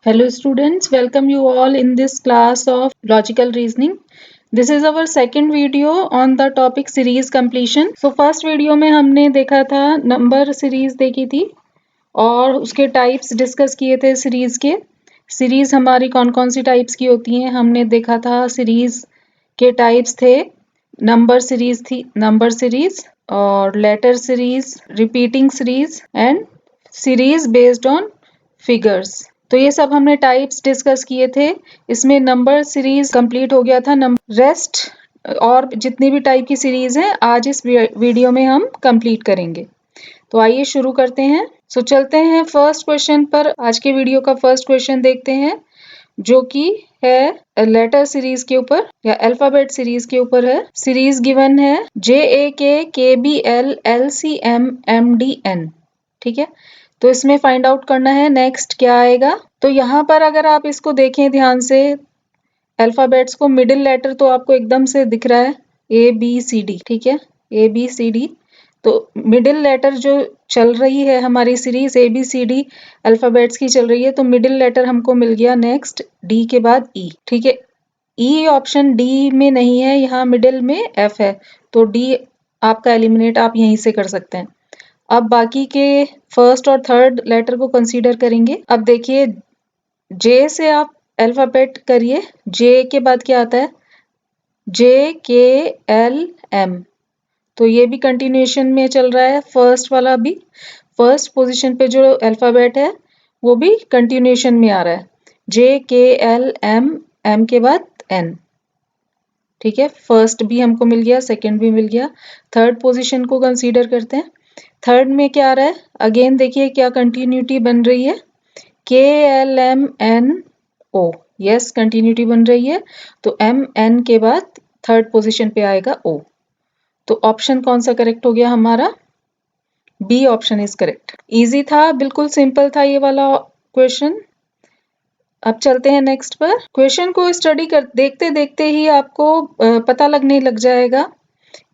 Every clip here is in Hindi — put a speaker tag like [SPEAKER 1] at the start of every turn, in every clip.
[SPEAKER 1] Hello students, welcome you all in this class of logical reasoning. This is our second video on the topic series completion. So first video में हमने देखा था नंबर सीरीज देखी थी और उसके टाइप्स डिस्कस किए थे सीरीज के। सीरीज हमारी कौन कौन सी टाइप्स की होती हैं हमने देखा था। सीरीज के टाइप्स थे नंबर सीरीज थी, नंबर सीरीज और letter series, repeating series and series based on figures. तो ये सब हमने टाइप्स डिस्कस किए थे। इसमें नंबर सीरीज कंप्लीट हो गया था। रेस्ट और जितनी भी टाइप की सीरीज हैं आज इस वीडियो में हम कंप्लीट करेंगे। तो आइए शुरू करते हैं। चलते हैं फर्स्ट क्वेश्चन पर। आज के वीडियो का फर्स्ट क्वेश्चन देखते हैं जो कि है लेटर सीरीज के ऊपर या अल्फाबेट सीरीज के ऊपर है। सीरीज गिवन है JAK KBL LCM MDN। ठीक है, तो इसमें फाइंड आउट करना है नेक्स्ट क्या आएगा। तो यहाँ पर अगर आप इसको देखें ध्यान से अल्फाबेट्स को, मिडिल लेटर तो आपको एकदम से दिख रहा है ABCD। ठीक है, ABCD। तो मिडिल लेटर जो चल रही है हमारी सीरीज ABCD अल्फाबेट्स की चल रही है, तो मिडिल लेटर हमको मिल गया नेक्स्ट D के बाद E। ठीक है, E ऑप्शन D में नहीं है, यहाँ मिडिल में F है, तो D आपका एलिमिनेट आप यहीं से कर सकते हैं। अब बाकी के फर्स्ट और थर्ड लेटर को कंसीडर करेंगे। अब देखिए J से आप अल्फाबेट करिए, J के बाद क्या आता है JKLM। तो ये भी कंटिन्यूएशन में चल रहा है, फर्स्ट वाला भी फर्स्ट पोजीशन पे जो अल्फाबेट है वो भी कंटिन्यूएशन में आ रहा है JKLM, M के बाद N। ठीक है, फर्स्ट भी हमको मिल गया, सेकंड भी मिल गया। थर्ड पोजीशन को कंसीडर करते हैं। थर्ड में क्या आ रहा है, अगेन देखिए क्या कंटिन्यूटी बन रही है KLMNO। यस, कंटिन्यूटी बन रही है, तो MN के बाद थर्ड पोजीशन पे आएगा O। तो ऑप्शन कौन सा करेक्ट हो गया हमारा, B option is correct. Easy था, बिल्कुल सिंपल था ये वाला क्वेश्चन। अब चलते हैं नेक्स्ट पर। क्वेश्चन को स्टडी कर देखते देखते ही आपको पता लगने लग जाएगा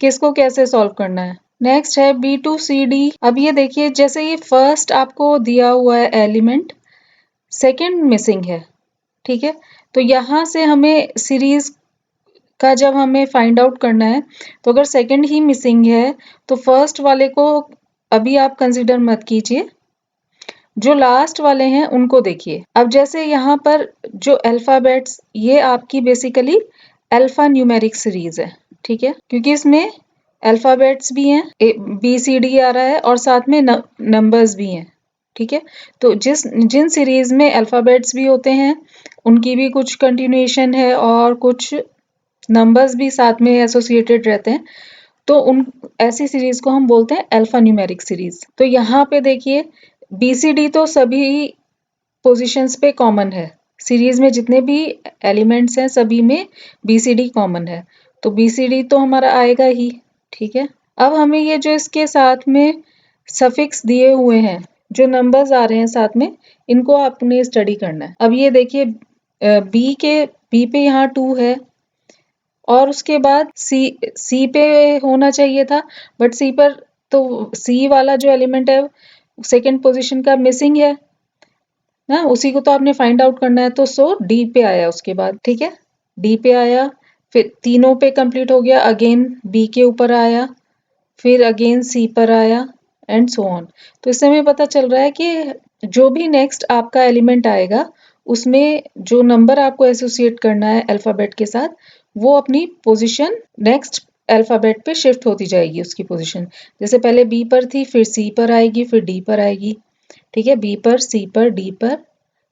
[SPEAKER 1] कि इसको कैसे सॉल्व करना है। नेक्स्ट है B2CD। अब ये देखिए जैसे ये फर्स्ट आपको दिया हुआ है एलिमेंट, सेकंड मिसिंग है। ठीक है, तो यहाँ से हमें सीरीज का जब हमें फाइंड आउट करना है, तो अगर सेकंड ही मिसिंग है तो फर्स्ट वाले को अभी आप कंसीडर मत कीजिए, जो लास्ट वाले हैं उनको देखिए। अब जैसे यहाँ पर जो अल्फाबेट्स, ये आपकी बेसिकली अल्फा न्यूमेरिक सीरीज है। ठीक है, क्योंकि इसमें अल्फाबेट्स भी हैं, BCD आ रहा है और साथ में नंबर्स भी हैं। ठीक है, तो जिन सीरीज में अल्फाबेट्स भी होते हैं उनकी भी कुछ कंटिन्यूएशन है और कुछ नंबर्स भी साथ में एसोसिएटेड रहते हैं, तो उन ऐसी सीरीज को हम बोलते हैं अल्फा न्यूमेरिक सीरीज। तो यहाँ पे देखिए BCD तो सभी पोजीशंस पे कॉमन है, सीरीज में जितने भी एलिमेंट्स हैं सभी में BCD कॉमन है, तो BCD तो हमारा आएगा ही। ठीक है, अब हमें ये जो इसके साथ में सफिक्स दिए हुए हैं, जो नंबर्स आ रहे हैं साथ में, इनको आपने स्टडी करना है। अब ये देखिए बी पे यहाँ 2 है और उसके बाद सी पे होना चाहिए था, बट सी पर तो सी वाला जो एलिमेंट है सेकंड पोजीशन का मिसिंग है ना, उसी को तो आपने फाइंड आउट करना है, तो डी पे आया उसके बाद। ठीक है, डी पे आया, फिर तीनों पे कंप्लीट हो गया, अगेन बी के ऊपर आया, फिर अगेन सी पर आया एंड सो ऑन। तो इससे हमें पता चल रहा है कि जो भी नेक्स्ट आपका एलिमेंट आएगा उसमें जो नंबर आपको एसोसिएट करना है अल्फाबेट के साथ, वो अपनी पोजीशन नेक्स्ट अल्फाबेट पे शिफ्ट होती जाएगी उसकी पोजीशन। जैसे पहले बी पर थी, फिर सी पर आएगी, फिर डी पर आएगी। ठीक है, बी पर, सी पर, डी पर,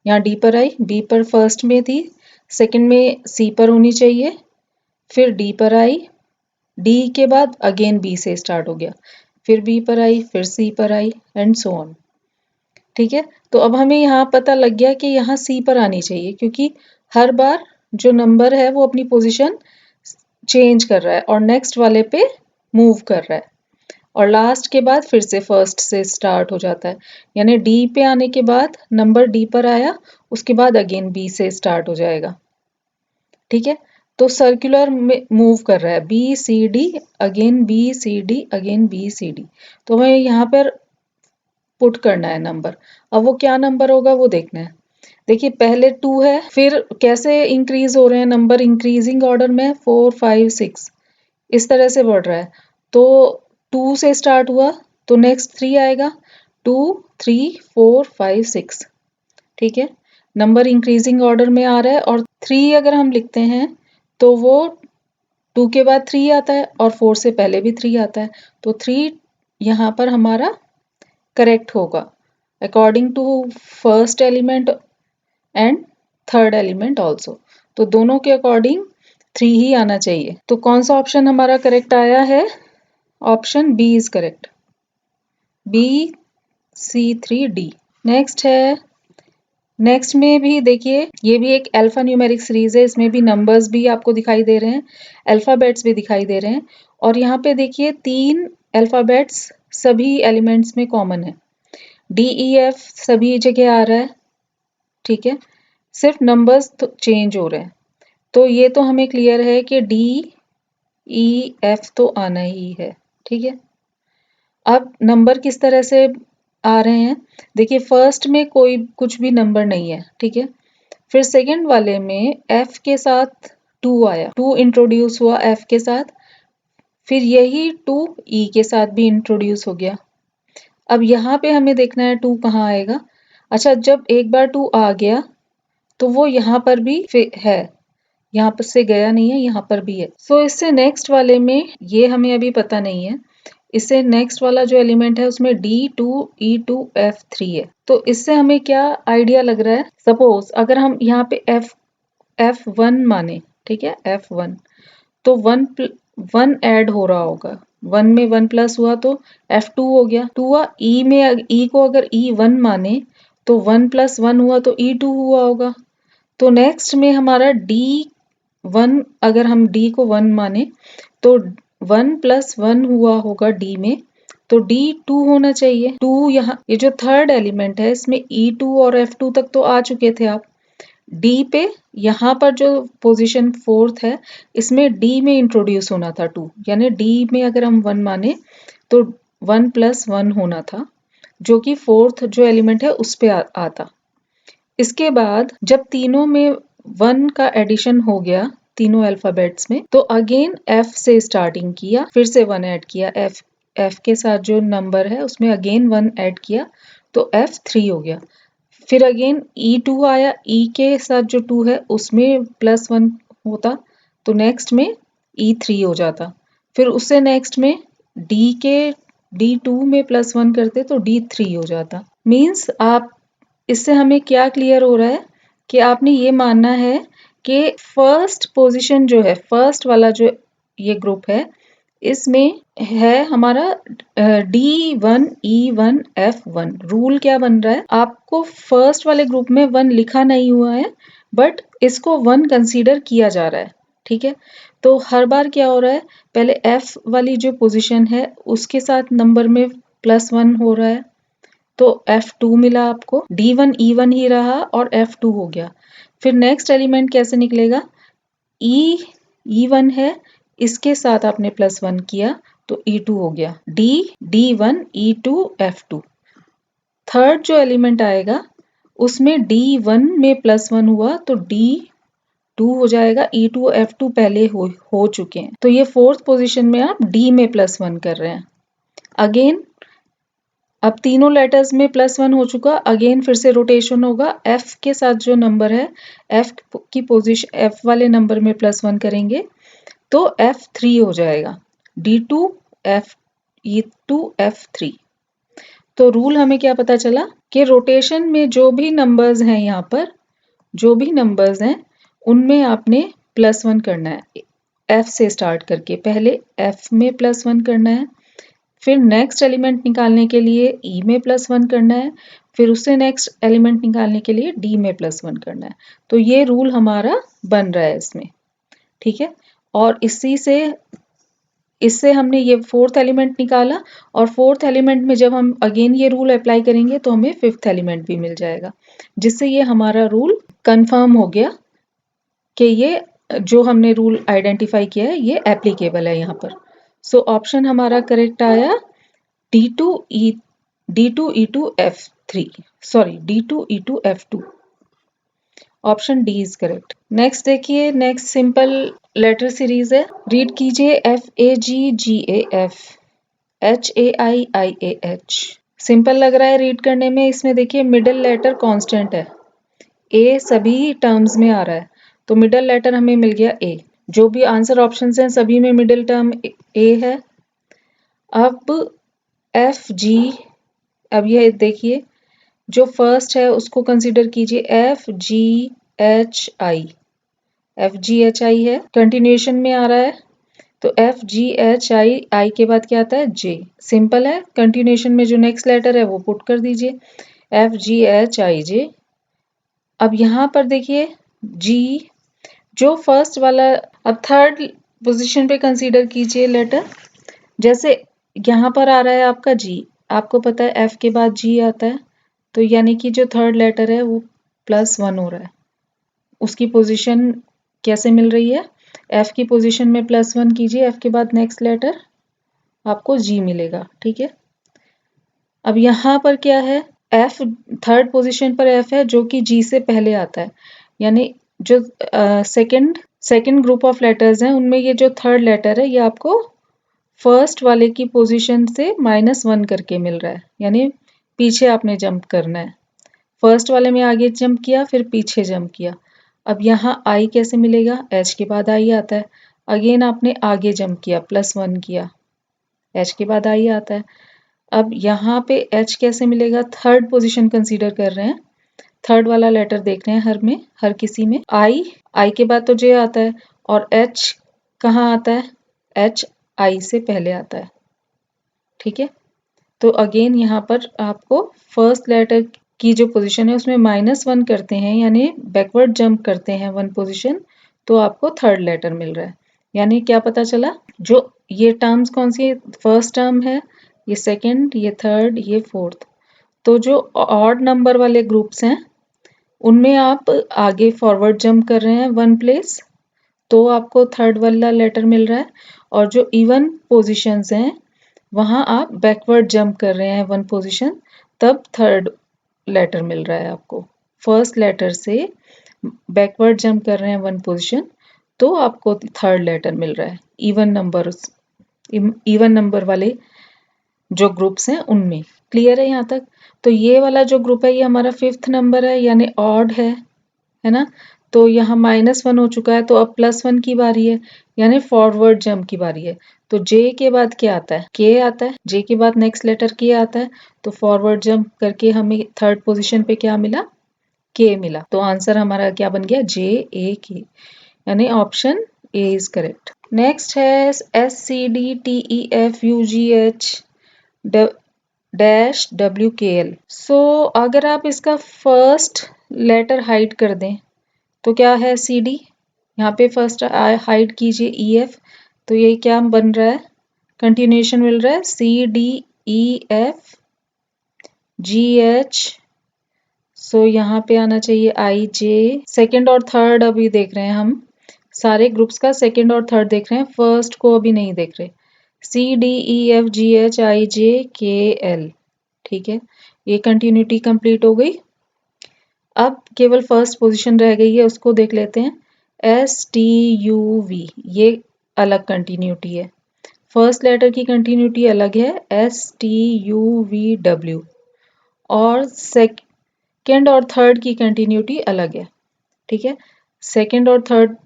[SPEAKER 1] यहाँ डी पर आई, बी पर फर्स्ट में थी, सेकंड में सी पर होनी चाहिए, फिर डी पर आई, डी के बाद अगेन बी से स्टार्ट हो गया, फिर बी पर आई, फिर सी पर आई एंड सो ऑन। ठीक है, तो अब हमें यहाँ पता लग गया कि यहाँ सी पर आनी चाहिए, क्योंकि हर बार जो नंबर है वो अपनी पोजीशन चेंज कर रहा है और नेक्स्ट वाले पे मूव कर रहा है, और लास्ट के बाद फिर से फर्स्ट से स्टार्ट हो जाता है। यानी डी पे आने के बाद नंबर डी पर आया, उसके बाद अगेन बी से स्टार्ट हो जाएगा। ठीक है, तो सर्कुलर में मूव कर रहा है, BCD again BCD again BCD। तो हमें यहाँ पर पुट करना है नंबर। अब वो क्या नंबर होगा वो देखना है। देखिए पहले 2 है, फिर कैसे इंक्रीज हो रहे हैं नंबर, इंक्रीजिंग ऑर्डर में 4 5 6 इस तरह से बढ़ रहा है। तो 2 से स्टार्ट हुआ तो नेक्स्ट 3 आएगा, 2 3 4 5 6, ठीक है। नंबर इंक्रीजिंग ऑर्डर में आ रहा है और 3 अगर हम लिखते हैं तो वो 2 के बाद 3 आता है और 4 से पहले भी 3 आता है, तो 3 यहाँ पर हमारा करेक्ट होगा according to first element and third element also. तो दोनों के अकॉर्डिंग 3 ही आना चाहिए। तो कौन सा ऑप्शन हमारा करेक्ट आया है? Option B is correct, B C3D। Next है, नेक्स्ट में भी देखिए ये भी एक अल्फा न्यूमेरिक सीरीज है, इसमें भी नंबर्स भी आपको दिखाई दे रहे हैं, अल्फाबेट्स भी दिखाई दे रहे हैं और यहाँ पे देखिए 3 अल्फाबेट्स सभी एलिमेंट्स में कॉमन है, DEF सभी जगह आ रहा है, ठीक है, सिर्फ नंबर्स तो चेंज हो रहे हैं। तो ये तो हमें क्लियर है कि DEF तो आना ही है, ठीक है। अब नंबर किस तरह से आ रहे हैं, देखिए फर्स्ट में कोई कुछ भी नंबर नहीं है, ठीक है। फिर सेकंड वाले में F के साथ 2 आया, 2 इंट्रोड्यूस हुआ F के साथ, फिर यही 2 E के साथ भी इंट्रोड्यूस हो गया। अब यहाँ पे हमें देखना है 2 कहाँ आएगा। अच्छा, जब एक बार 2 आ गया तो वो यहाँ पर भी है, यहाँ पर से गया नहीं है, यहाँ पर भी है। सो इससे नेक्स्ट वाले में ये हमें अभी पता नहीं है, इससे नेक्स्ट वाला जो एलिमेंट है उसमें D2E2F3 है। तो इससे हमें क्या आइडिया लग रहा है, सपोज अगर हम यहाँ पे F1 माने, ठीक है, F1 तो 1 ऐड हो रहा होगा, 1 में 1 प्लस हुआ तो F2 हो गया, 2 हुआ, E में E को अगर E1 माने तो 1 प्लस 1 हुआ तो E2 हुआ होगा। तो नेक्स्ट में हमारा D1, अगर हम D को 1 माने तो 1 प्लस 1 हुआ होगा D में, तो D2 होना चाहिए। 2 यहाँ, ये जो थर्ड एलिमेंट है इसमें E2 और F2 तक तो आ चुके थे आप, D पे यहाँ पर जो पोजीशन फोर्थ है इसमें D में इंट्रोड्यूस होना था 2, यानी D में अगर हम 1 माने तो 1 प्लस 1 होना था, जो कि फोर्थ जो एलिमेंट है उस पे आता। इसके बाद जब तीनों में 1 का एडिशन हो गया तीनों अल्फाबेट्स में, तो अगेन F से स्टार्टिंग किया, फिर से 1 ऐड किया, F के साथ जो नंबर है उसमें अगेन 1 ऐड किया तो F3 हो गया। फिर अगेन E2 आया, E के साथ जो 2 है उसमें प्लस 1 होता तो नेक्स्ट में E3 हो जाता। फिर उससे नेक्स्ट में D2 में प्लस 1 करते तो D3 हो जाता। मीन्स आप, इससे हमें क्या क्लियर हो रहा है कि आपने ये मानना है कि फर्स्ट पोजीशन जो है, फर्स्ट वाला जो ये ग्रुप है इसमें है हमारा D1E1F1। रूल क्या बन रहा है, आपको फर्स्ट वाले ग्रुप में 1 लिखा नहीं हुआ है बट इसको 1 कंसीडर किया जा रहा है, ठीक है। तो हर बार क्या हो रहा है, पहले F वाली जो पोजीशन है उसके साथ नंबर में प्लस 1 हो रहा है तो F2 मिला आपको, D1 E1 ही रहा और F2 हो गया। फिर नेक्स्ट एलिमेंट कैसे निकलेगा, E1 है, इसके साथ आपने प्लस 1 किया तो E2 हो गया, D1 E2 F2। थर्ड जो एलिमेंट आएगा उसमें D1 में प्लस 1 हुआ तो D2 हो जाएगा, E2 F2 पहले हो चुके हैं, तो ये फोर्थ पोजीशन में आप D में प्लस 1 कर रहे हैं। अगेन अब तीनों लेटर्स में प्लस 1 हो चुका, अगेन फिर से रोटेशन होगा, F के साथ जो नंबर है F की पोजीशन, F वाले नंबर में प्लस 1 करेंगे तो F3 हो जाएगा, D2 F E2 F3। तो रूल हमें क्या पता चला कि रोटेशन में जो भी नंबर्स हैं, यहाँ पर जो भी नंबर्स हैं उनमें आपने प्लस 1 करना है, F से स्टार्ट करके पहले F में प्लस 1 करना है, फिर नेक्स्ट एलिमेंट निकालने के लिए E में प्लस 1 करना है, फिर उससे नेक्स्ट एलिमेंट निकालने के लिए D में प्लस 1 करना है। तो ये रूल हमारा बन रहा है इसमें, ठीक है। और इससे हमने ये फोर्थ एलिमेंट निकाला और फोर्थ एलिमेंट में जब हम अगेन ये रूल अप्लाई करेंगे तो हमें फिफ्थ एलिमेंट भी मिल जाएगा, जिससे ये हमारा रूल कंफर्म हो गया कि ये जो हमने रूल आइडेंटिफाई किया है ये एप्लीकेबल है यहाँ पर। सो ऑप्शन हमारा करेक्ट आया D2E2F3, sorry D2E2F2। Option D is correct. Next देखिए, नेक्स्ट सिंपल लेटर सीरीज है। रीड कीजिए FAGGAF HAIIAH। सिंपल लग रहा है रीड करने में। इसमें देखिए मिडिल लेटर कांस्टेंट है, ए सभी टर्म्स में आ रहा है, तो मिडिल लेटर हमें मिल गया ए। जो भी आंसर ऑप्शंस हैं सभी में मिडिल टर्म ए है। अब FG, अब ये देखिए जो फर्स्ट है उसको कंसीडर कीजिए FGHI। FGHI है, कंटिन्यूएशन में आ रहा है, तो FGHI के बाद क्या आता है J। सिंपल है, कंटिन्यूएशन में जो नेक्स्ट लेटर है वो पुट कर दीजिए FGHIJ। अब यहाँ पर देखिए G जो फर्स्ट वाला, अब थर्ड पोजीशन पे कंसीडर कीजिए लेटर। जैसे यहाँ पर आ रहा है आपका G, आपको पता है F के बाद G आता है, तो यानी कि जो थर्ड लेटर है वो +1 हो रहा है। उसकी पोजीशन कैसे मिल रही है, F की पोजीशन में +1 कीजिए, F के बाद नेक्स्ट लेटर आपको G मिलेगा। ठीक है, अब यहाँ पर क्या है, F थर्ड पोजीशन पर F है जो कि G से पहले आता है, यानी जो सेकंड ग्रुप ऑफ लेटर्स हैं उनमें ये जो थर्ड लेटर है ये आपको फर्स्ट वाले की पोजीशन से -1 करके मिल रहा है, यानी पीछे आपने जंप करना है। फर्स्ट वाले में आगे जंप किया, फिर पीछे जंप किया। अब यहाँ I कैसे मिलेगा, H के बाद I आता है। अगेन आपने आगे जंप किया, +1 किया, H के बाद I आता है। अब यहाँ पे H कैसे मिलेगा, थर्ड पोजीशन कंसीडर कर रहे हैं, थर्ड वाला लेटर देख रहे हैं हर किसी में। I के बाद तो J आता है, और H कहाँ आता है, H I से पहले आता है। ठीक है, तो अगेन यहाँ पर आपको फर्स्ट लेटर की जो पोजीशन है उसमें -1 करते हैं, यानी बैकवर्ड जंप करते हैं 1 पोजीशन, तो आपको थर्ड लेटर मिल रहा है। यानी क्या पता चला, जो ये टर्म्स कौन सी है, फर्स्ट टर्म है, ये सेकंड, ये थर्ड, ये फोर्थ। तो जो ऑड नंबर वाले ग्रुप्स हैं उनमें आप आगे फॉरवर्ड जंप कर रहे हैं 1 प्लेस, तो आपको थर्ड वाला लेटर मिल रहा है। और जो इवन पोजीशंस हैं वहाँ आप बैकवर्ड जंप कर रहे हैं 1 पोजीशन, तब थर्ड लेटर मिल रहा है आपको। फर्स्ट लेटर से बैकवर्ड जंप कर रहे हैं 1 पोजीशन, तो आपको थर्ड लेटर मिल रहा है इवन नंबर वाले जो ग्रुप्स हैं उनमें। क्लियर है यहाँ तक? तो ये वाला जो ग्रुप है ये हमारा 5th नंबर है, यानी ऑड है ना। तो यहाँ -1 हो चुका है, तो अब +1 की बारी है, यानी फॉरवर्ड जंप की बारी है। तो J के बाद क्या आता है, K आता है। J के बाद नेक्स्ट लेटर K आता है, तो फॉरवर्ड जंप करके हमें थर्ड पोजीशन पे क्या मिला, K मिला। तो आंसर हमारा क्या बन गया, JAK, यानी option A is correct. Next है SCDTEFUGH WKL। सो अगर आप इसका फर्स्ट लेटर हाइड कर दें तो क्या है, CD, यहाँ पे फर्स्ट हाइड कीजिए EF, तो ये क्या बन रहा है, कंटिन्यूएशन मिल रहा है CDEFGH। सो यहाँ पे आना चाहिए IJ। सेकंड और थर्ड अभी देख रहे हैं हम, सारे ग्रुप्स का सेकंड और थर्ड देख रहे हैं, फर्स्ट को अभी नहीं देख रहे। CDEFGHIJKL। ठीक है, ये कंटिन्यूटी कंप्लीट हो गई। अब केवल फर्स्ट पोजीशन रह गई है, उसको देख लेते हैं। STUV, ये अलग कंटिन्यूटी है, फर्स्ट लेटर की कंटिन्यूटी अलग है STUVW, और सेकंड और थर्ड की कंटिन्यूटी अलग है। ठीक है, सेकंड और थर्ड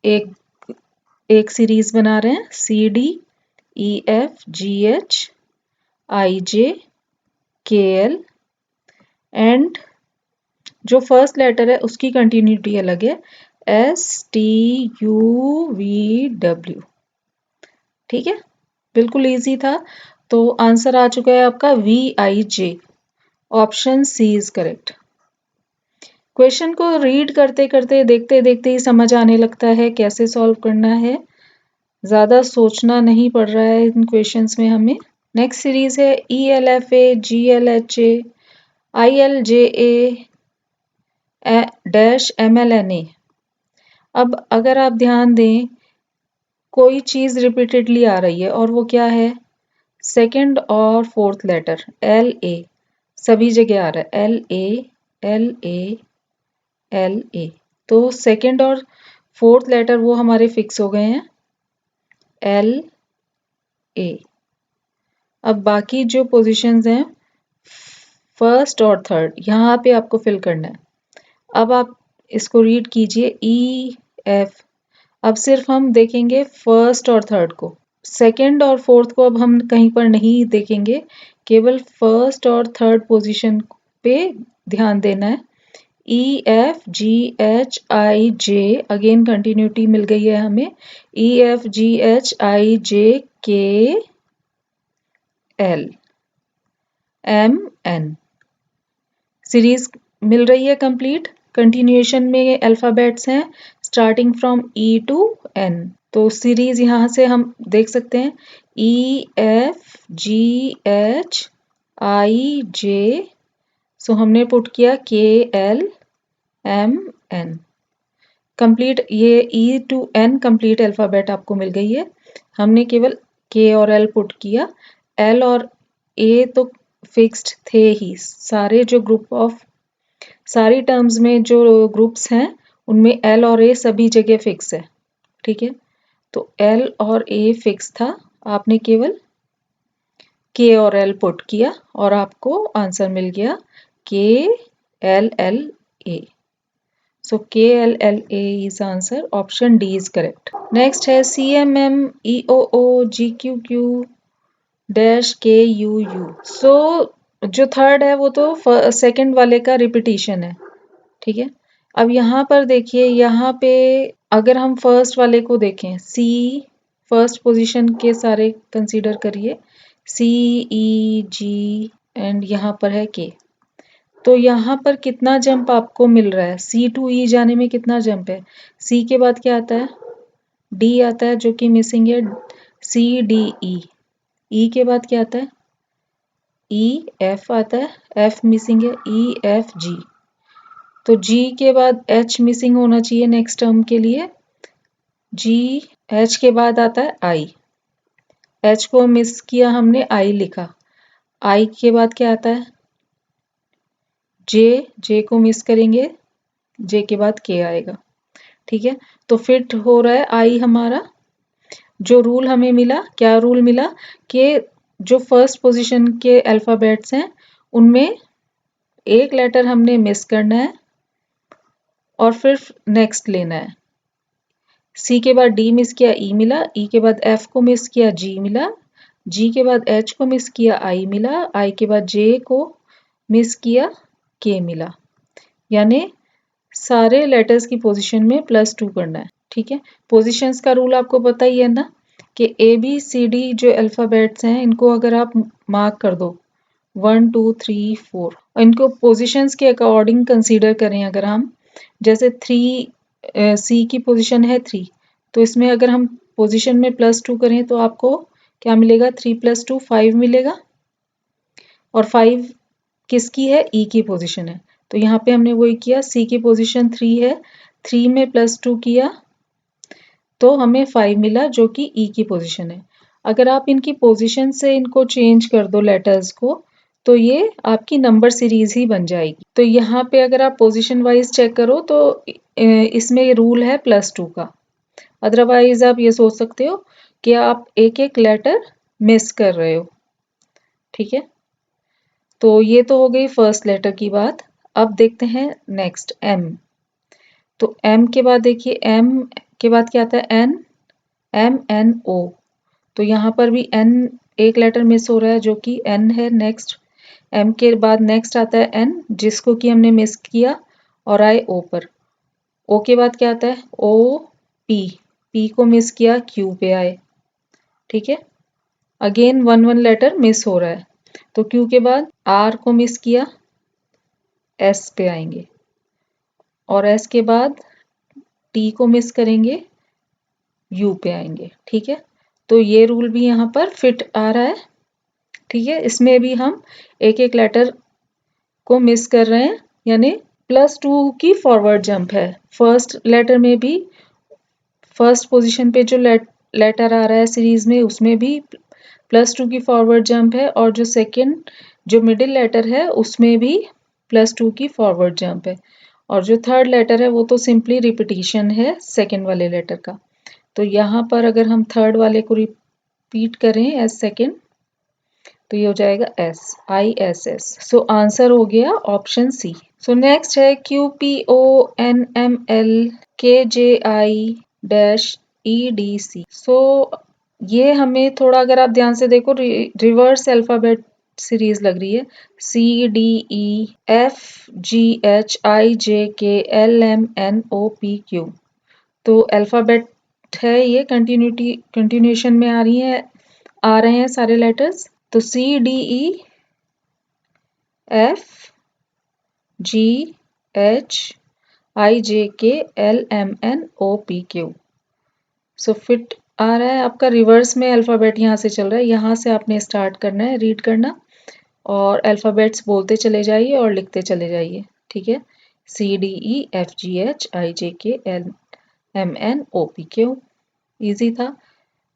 [SPEAKER 1] एक सीरीज बना रहे हैं, CDEFGHIJKL, एंड जो फर्स्ट लेटर है उसकी कंटिन्यूटी अलग है STUVW। ठीक है, बिल्कुल इजी था। तो आंसर आ चुका है आपका VIJ, option C is correct. Question को रीड करते करते देखते देखते ही समझ आने लगता है कैसे सॉल्व करना है, ज़्यादा सोचना नहीं पड़ रहा है इन क्वेश्चंस में हमें। नेक्स्ट सीरीज है ELFA GLHA ILJA -MLNA। अब अगर आप ध्यान दें, कोई चीज़ रिपीटेडली आ रही है और वो क्या है, सेकंड और फोर्थ लेटर LA सभी जगह आ रहा है, LA LA LA। तो सेकंड और फोर्थ लेटर वो हमारे फिक्स हो गए हैं, एल ए। अब बाकी जो पोजीशंस हैं फर्स्ट और थर्ड, यहाँ पे आपको फिल करना है। अब आप इसको रीड कीजिए, ई एफ। अब सिर्फ हम देखेंगे फर्स्ट और थर्ड को, सेकंड और फोर्थ को अब हम कहीं पर नहीं देखेंगे, केवल फर्स्ट और थर्ड पोजीशन पे ध्यान देना है। E F G H I J, again continuity मिल गई है हमें, ई F G H I J K L M N, series मिल रही है कंप्लीट। कंटिन्यूएशन में अल्फाबेट्स हैं starting from E to N. तो सीरीज यहाँ से हम देख सकते हैं, ई एफ जी एच आई जे, सो हमने पुट किया के एल एम एन। कंप्लीट ये E to N complete alphabet आपको मिल गई है। हमने केवल के और एल पुट किया, एल और ए तो फिक्स्ड थे ही। सारे जो ग्रुप ऑफ सारी टर्म्स में जो ग्रुप्स हैं उनमें एल और ए सभी जगह फिक्स है, ठीक है। तो एल और ए फिक्स था, आपने केवल के और एल पुट किया और आपको आंसर मिल गया के L L A. So KLLA is answer. Option D is correct. Next है CMM EOO GQQ dash KUU. So जो थर्ड है वो तो सेकंड वाले का रिपीटिशन है, ठीक है। अब यहाँ पर देखिए, यहाँ पे अगर हम फर्स्ट वाले को देखें, C फर्स्ट पोजीशन के सारे कंसीडर करिए, C E G एंड यहाँ पर है K। तो यहाँ पर कितना जंप आपको मिल रहा है, सी टू ई जाने में कितना जंप है। सी के बाद क्या आता है, डी आता है जो कि मिसिंग है, सी डी ई। ई के बाद क्या आता है, ई एफ आता है, एफ मिसिंग है, ई एफ जी। तो जी के बाद एच मिसिंग होना चाहिए नेक्स्ट टर्म के लिए, जी। एच के बाद आता है आई, एच को मिस किया हमने, आई लिखा। आई के बाद क्या आता है, जे, जे को मिस करेंगे, जे के बाद के आएगा, ठीक है। तो फिट हो रहा है आई हमारा। जो रूल हमें मिला, क्या रूल मिला कि जो फर्स्ट पोजीशन के अल्फाबेट्स हैं उनमें एक लेटर हमने मिस करना है और फिर नेक्स्ट लेना है। सी के बाद डी मिस किया, ई मिला, ई के बाद एफ को मिस किया, जी मिला, जी के बाद एच को मिस किया, आई मिला, आई के बाद जे को मिस किया, के मिला। यानी सारे लेटर्स की पोजीशन में +2 करना है, ठीक है। पोजीशंस का रूल आपको पता ही है ना, कि ए बी सी डी जो अल्फाबेट्स हैं इनको अगर आप मार्क कर दो 1 2 3 4, इनको पोजीशंस के अकॉर्डिंग कंसीडर करें। अगर हम जैसे 3 सी की पोजीशन है 3, तो इसमें अगर हम पोजीशन में +2 करें तो आपको क्या मिलेगा, 3 + 2 5 मिलेगा। और 5 किसकी है, ई की पोजीशन है। तो यहाँ पे हमने वही किया, सी की पोजीशन 3 है, 3 में +2 किया तो हमें 5 मिला जो कि ई की पोजीशन है। अगर आप इनकी पोजीशन से इनको चेंज कर दो लेटर्स को, तो ये आपकी नंबर सीरीज ही बन जाएगी। तो यहाँ पे अगर आप पोजीशन वाइज चेक करो तो इसमें रूल है +2 का। अदरवाइज आप ये सोच सकते हो कि आप एक एक लेटर मिस कर रहे हो, ठीक है। तो ये तो हो गई फर्स्ट लेटर की बात। अब देखते हैं नेक्स्ट एम। तो एम के बाद देखिए, एम के बाद क्या आता है, एन, एम एन ओ। तो यहाँ पर भी एन एक लेटर मिस हो रहा है जो कि एन है नेक्स्ट। एम के बाद नेक्स्ट आता है एन जिसको कि हमने मिस किया और आए ओ पर। ओ के बाद क्या आता है, ओ पी, पी को मिस किया, क्यू पे आए, ठीक है। अगेन 1 लेटर मिस हो रहा है, तो क्यू के बाद आर को मिस किया, एस पे आएंगे, और एस के बाद टी को मिस करेंगे, यू पे आएंगे, ठीक है। तो ये रूल भी यहाँ पर फिट आ रहा है, ठीक है। इसमें भी हम एक एक लेटर को मिस कर रहे हैं, यानी +2 की फॉरवर्ड जंप है। फर्स्ट लेटर में भी, फर्स्ट पोजीशन पे जो लेटर आ रहा है सीरीज में उसमें भी +2 की फॉरवर्ड जंप है, और जो मिडिल लेटर है उसमें भी +2 की फॉरवर्ड जंप है। और जो थर्ड लेटर है वो तो सिंपली रिपीटिशन है सेकंड वाले लेटर का। तो यहाँ पर अगर हम थर्ड वाले को रिपीट करें एज सेकंड तो ये हो जाएगा SISS। सो आंसर हो गया ऑप्शन सी। सो नेक्स्ट है QPONMLKJI-EDC। सो ये हमें थोड़ा अगर आप ध्यान से देखो रिवर्स अल्फाबेट सीरीज लग रही है। CDEFGHIJKLMNOPQ। तो अल्फाबेट है ये कंटिन्यूएशन में आ रहे हैं सारे लेटर्स। तो CDEFGHIJKLMNOPQ। सो फिट आ रहा है आपका रिवर्स में अल्फाबेट यहाँ से चल रहा है। यहाँ से आपने स्टार्ट करना है रीड करना और अल्फाबेट्स बोलते चले जाइए और लिखते चले जाइए। ठीक है, CDEFGHIJKLMNOPQ। इजी था।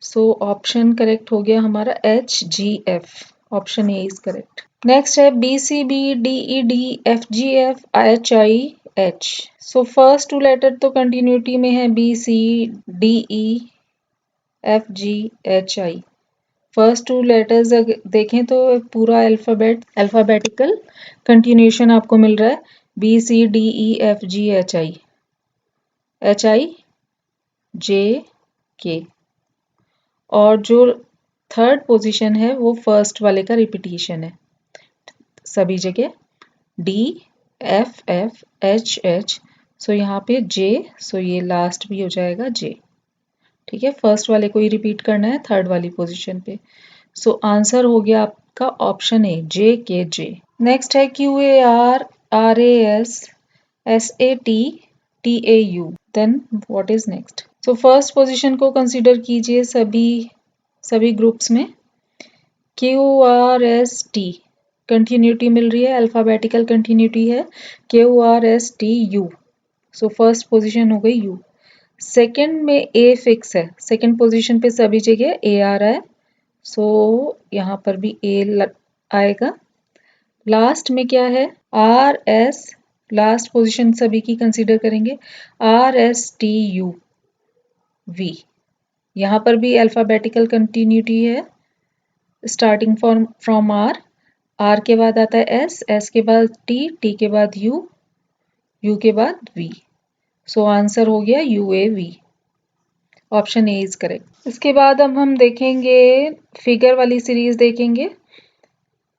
[SPEAKER 1] सो ऑप्शन करेक्ट हो गया हमारा HGF। Option A is correct. Next है BCBDEDFGFHIH। So first two letter तो कंटिन्यूटी में है BCDEFGHI। फर्स्ट टू लेटर्स देखें तो पूरा अल्फाबेटिकल कंटिन्यूएशन आपको मिल रहा है BCDEFGHI HIJK। और जो थर्ड पोजीशन है वो फर्स्ट वाले का रिपीटिशन है सभी जगह DFFHH। सो यहाँ पे J, सो ये लास्ट भी हो जाएगा J। ठीक है, फर्स्ट वाले को ही रिपीट करना है थर्ड वाली पोजीशन पे। सो आंसर हो गया आपका ऑप्शन ए JKJ। नेक्स्ट है QARRASSATTAU। Then what is next? So first position को कंसीडर कीजिए सभी ग्रुप्स में। QRST कंटिन्यूटी मिल रही है, अल्फाबेटिकल कंटिन्यूटी है QRSTU। सो फर्स्ट पोजीशन हो गई U। सेकंड में A फिक्स है, सेकंड पोजीशन पे सभी जगह A आ रहा है। सो यहाँ पर भी A आएगा। लास्ट में क्या है? RS, लास्ट पोजीशन सभी की कंसीडर करेंगे RSTU V। यहाँ पर भी अल्फाबेटिकल कंटिन्यूटी है स्टार्टिंग फ्रॉम R के बाद आता है S के बाद T के बाद U के बाद V। सो आंसर हो गया UAV। Option A is correct. इसके बाद अब हम देखेंगे फिगर वाली सीरीज देखेंगे।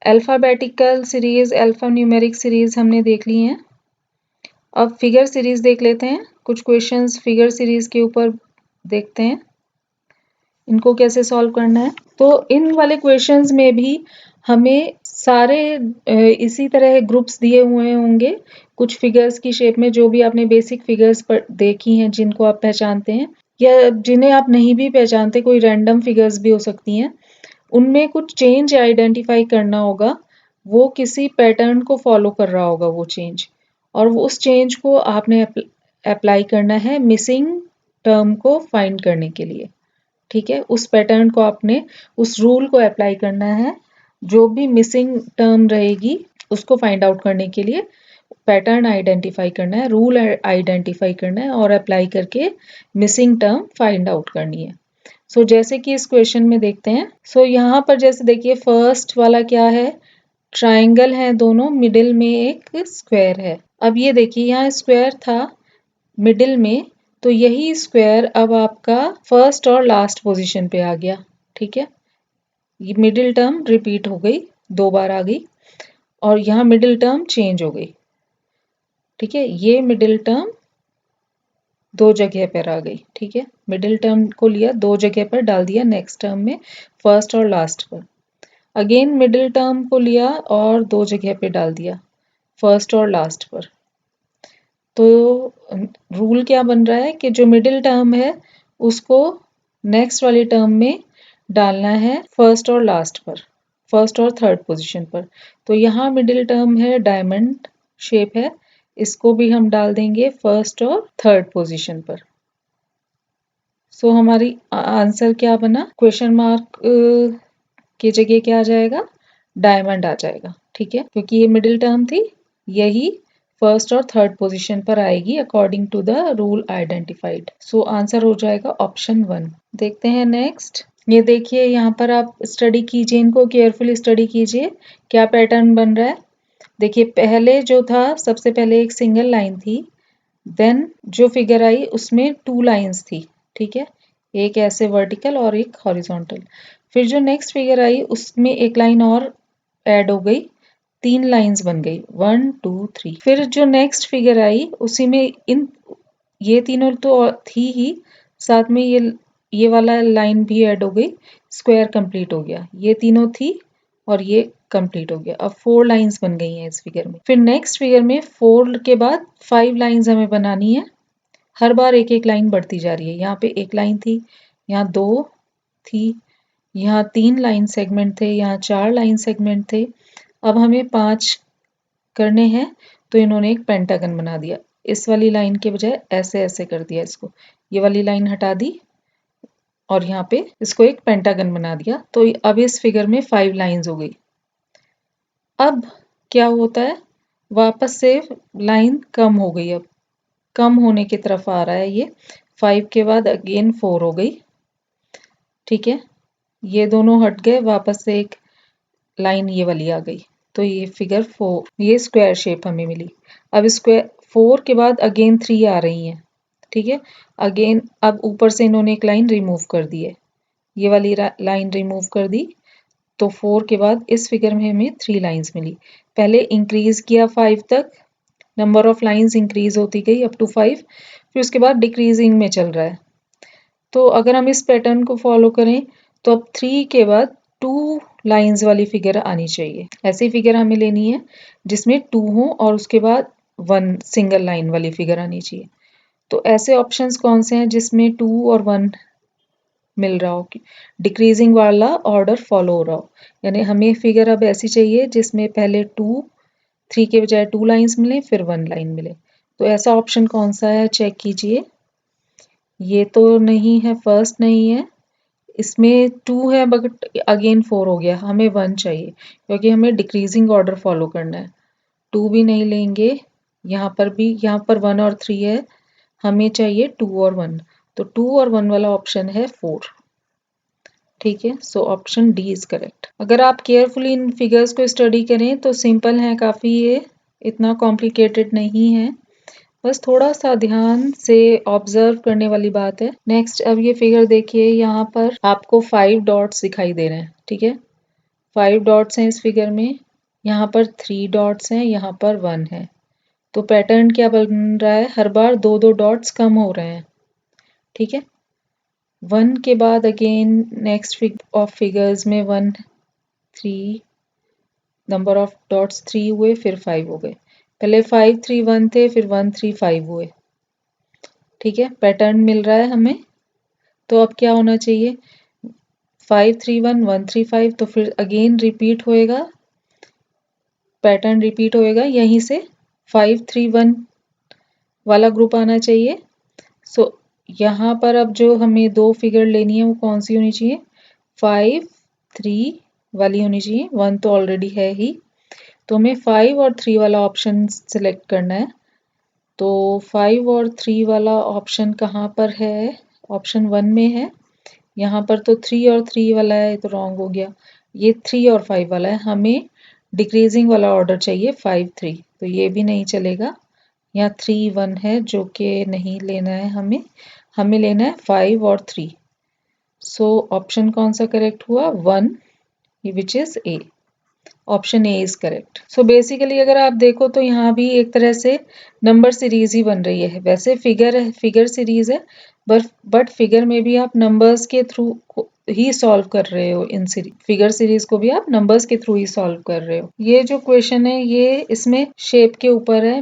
[SPEAKER 1] Alphabetical series, alpha numeric series हमने देख ली हैं। अब फिगर सीरीज देख लेते हैं। कुछ क्वेश्चंस फिगर सीरीज के ऊपर देखते हैं इनको कैसे सॉल्व करना है। तो इन वाले क्वेश्चंस में भी हमें सारे इसी तरह ग्रुप्स दिए हुए होंगे कुछ फिगर्स की शेप में, जो भी आपने बेसिक फिगर्स पर देखी हैं जिनको आप पहचानते हैं या जिन्हें आप नहीं भी पहचानते, कोई रैंडम फिगर्स भी हो सकती हैं। उनमें कुछ चेंज आइडेंटिफाई करना होगा, वो किसी पैटर्न को फॉलो कर रहा होगा वो चेंज, और उस चेंज को आपने अप्लाई करना है मिसिंग टर्म को फाइंड करने के लिए। ठीक है, उस पैटर्न को आपने, उस रूल को अप्लाई करना है। जो भी मिसिंग टर्म रहेगी उसको फाइंड आउट करने के लिए पैटर्न आइडेंटिफाई करना है, रूल आइडेंटिफाई करना है और अप्लाई करके मिसिंग टर्म फाइंड आउट करनी है। सो जैसे कि इस क्वेश्चन में देखते हैं। सो यहाँ पर जैसे देखिए फर्स्ट वाला क्या है, ट्राइंगल है दोनों, मिडिल में एक स्क्वायर है। अब ये देखिए यहाँ स्क्वायर था मिडिल में, तो यही स्क्वायर अब आपका फर्स्ट और लास्ट पोजीशन पे आ गया। ठीक है, ये मिडिल टर्म रिपीट हो गई, 2 बार आ गई और यहाँ मिडिल टर्म चेंज हो गई। ठीक है, ये मिडिल टर्म 2 जगह पर आ गई। ठीक है, मिडिल टर्म को लिया 2 जगह पर डाल दिया नेक्स्ट टर्म में, फर्स्ट और लास्ट पर। अगेन मिडिल टर्म को लिया और 2 जगह पे डाल दिया, फर्स्ट और लास्ट पर। तो रूल क्या बन रहा है कि जो मिडिल टर्म है उसको नेक्स्ट वाली टर्म में डालना है फर्स्ट और लास्ट पर, फर्स्ट और थर्ड पोजीशन पर। तो यहाँ मिडिल टर्म है डायमंड शेप है, इसको भी हम डाल देंगे फर्स्ट और थर्ड पोजीशन पर। सो हमारी आंसर क्या बना, क्वेश्चन मार्क की जगह क्या आ जाएगा, डायमंड आ जाएगा। ठीक है, क्योंकि ये मिडिल टर्म थी, यही फर्स्ट और थर्ड पोजीशन पर आएगी according to the rule identified. So answer हो जाएगा ऑप्शन 1। देखते हैं नेक्स्ट। ये देखिए यहाँ पर आप स्टडी कीजिए, इनको केयरफुली स्टडी कीजिए क्या पैटर्न बन रहा है। देखिए पहले जो था, सबसे पहले एक सिंगल लाइन थी, देन जो फिगर आई उसमें 2 लाइंस थी, ठीक है, एक ऐसे वर्टिकल और एक हॉरिजॉन्टल। फिर जो नेक्स्ट फिगर आई उसमें एक लाइन और ऐड हो गई, 3 लाइंस बन गई, 1 2 3। फिर जो नेक्स्ट फिगर आई उसी में ये तीनों तो थी ही, साथ में ये वाला लाइन भी ऐड हो गई, स्क्वायर कंप्लीट हो गया। ये तीनों थी और ये कंप्लीट हो गया। अब 4 लाइंस बन गई हैं इस फिगर में। फिर नेक्स्ट फिगर में 4 के बाद 5 लाइंस हमें बनानी है। हर बार एक एक लाइन बढ़ती जा रही है। यहाँ पे एक लाइन थी, यहाँ 2 थी, यहाँ 3 लाइन सेगमेंट थे, यहाँ 4 लाइन सेगमेंट थे। अब हमें 5 करने हैं, तो इन्होंने एक पेंटागन बना दिया। इस वाली लाइन के बजाय ऐसे ऐसे कर दिया इसको, ये वाली लाइन हटा दी और यहाँ पे इसको एक पेंटागन बना दिया। तो अब इस फिगर में 5 लाइंस हो गई। अब क्या होता है, वापस से लाइन कम हो गई, अब कम होने की तरफ आ रहा है ये। 5 के बाद अगेन 4 हो गई, ठीक है, ये दोनों हट गए, वापस से एक लाइन ये वाली आ गई। तो ये फिगर 4, ये स्क्वायर शेप हमें मिली। अब स्क्वायर 4 के बाद अगेन 3 आ रही हैं, ठीक है, अगेन अब ऊपर से इन्होंने एक लाइन रिमूव कर दी है, ये वाली लाइन रिमूव कर दी। तो 4 के बाद इस फिगर में हमें 3 लाइंस मिली। पहले इंक्रीज किया 5 तक, नंबर ऑफ लाइंस इंक्रीज होती गई अप टू 5, फिर उसके बाद डिक्रीजिंग में चल रहा है। तो अगर हम इस पैटर्न को फॉलो करें तो अब 3 के बाद 2 लाइंस वाली फिगर आनी चाहिए। ऐसी फिगर हमें लेनी है जिसमें 2 हो और उसके बाद 1 सिंगल लाइन वाली फिगर आनी चाहिए। तो ऐसे ऑप्शंस कौन से हैं जिसमें 2 और 1 मिल रहा हो, डिक्रीजिंग वाला ऑर्डर फॉलो हो रहा हो, यानी हमें फिगर अब ऐसी चाहिए जिसमें पहले 3 के बजाय 2 लाइंस मिले, फिर 1 लाइन मिले। तो ऐसा ऑप्शन कौन सा है, चेक कीजिए। ये तो नहीं है, फर्स्ट नहीं है, इसमें 2 है बट अगेन 4 हो गया, हमें 1 चाहिए क्योंकि हमें डिक्रीजिंग ऑर्डर फॉलो करना है। 2 भी नहीं लेंगे, यहाँ पर भी, यहाँ पर 1 और 3 है, हमें चाहिए 2 और 1, तो 2 और 1 वाला ऑप्शन है 4, ठीक है। So option D is correct. अगर आप केयरफुली इन फिगर्स को स्टडी करें तो सिंपल है काफ़ी, ये इतना कॉम्प्लिकेटेड नहीं है, बस थोड़ा सा ध्यान से ऑब्जर्व करने वाली बात है। नेक्स्ट, अब ये फिगर देखिए, यहाँ पर आपको 5 डॉट्स दिखाई दे रहे हैं, ठीक है, 5 डॉट्स हैं इस फिगर में, यहाँ पर 3 डॉट्स हैं, यहाँ पर 1 है। तो पैटर्न क्या बन रहा है, हर बार 2-2 डॉट्स कम हो रहे हैं, ठीक है। 1 के बाद अगेन नेक्स्ट ऑफ फिगर्स में 1 3, नंबर ऑफ डॉट्स 3 हुए, फिर 5 हो गए। पहले 5 3 1 थे, फिर 1 3 5 हुए, ठीक है, पैटर्न मिल रहा है हमें। तो अब क्या होना चाहिए, 5 3 1 1 3 5, तो फिर अगेन रिपीट होएगा, पैटर्न रिपीट होएगा, यहीं से 5 3 1 वाला ग्रुप आना चाहिए। सो यहाँ पर अब जो हमें 2 फिगर लेनी है वो कौन सी होनी चाहिए, 5 3 वाली होनी चाहिए, 1 तो ऑलरेडी है ही, तो हमें 5 और 3 वाला ऑप्शन सिलेक्ट करना है। तो 5 और 3 वाला ऑप्शन कहाँ पर है, ऑप्शन 1 में है, यहाँ पर तो 3 और 3 वाला है, तो रॉन्ग हो गया, ये 3 और 5 वाला है, हमें डिक्रीजिंग वाला ऑर्डर चाहिए 5 3, तो ये भी नहीं चलेगा, यहाँ 3 1 है जो कि नहीं लेना है हमें, हमें लेना है 5 और 3। सो ऑप्शन कौन सा करेक्ट हुआ, 1, which is a, option A is correct. So basically अगर आप देखो तो यहाँ भी एक तरह से नंबर सीरीज ही बन रही है, वैसे फिगर सीरीज है, बट फिगर में भी आप नंबर्स के थ्रू ही सॉल्व कर रहे हो, इन फिगर सीरीज को भी आप नंबर्स के थ्रू ही सॉल्व कर रहे हो। ये जो क्वेश्चन है ये इसमें शेप के ऊपर है,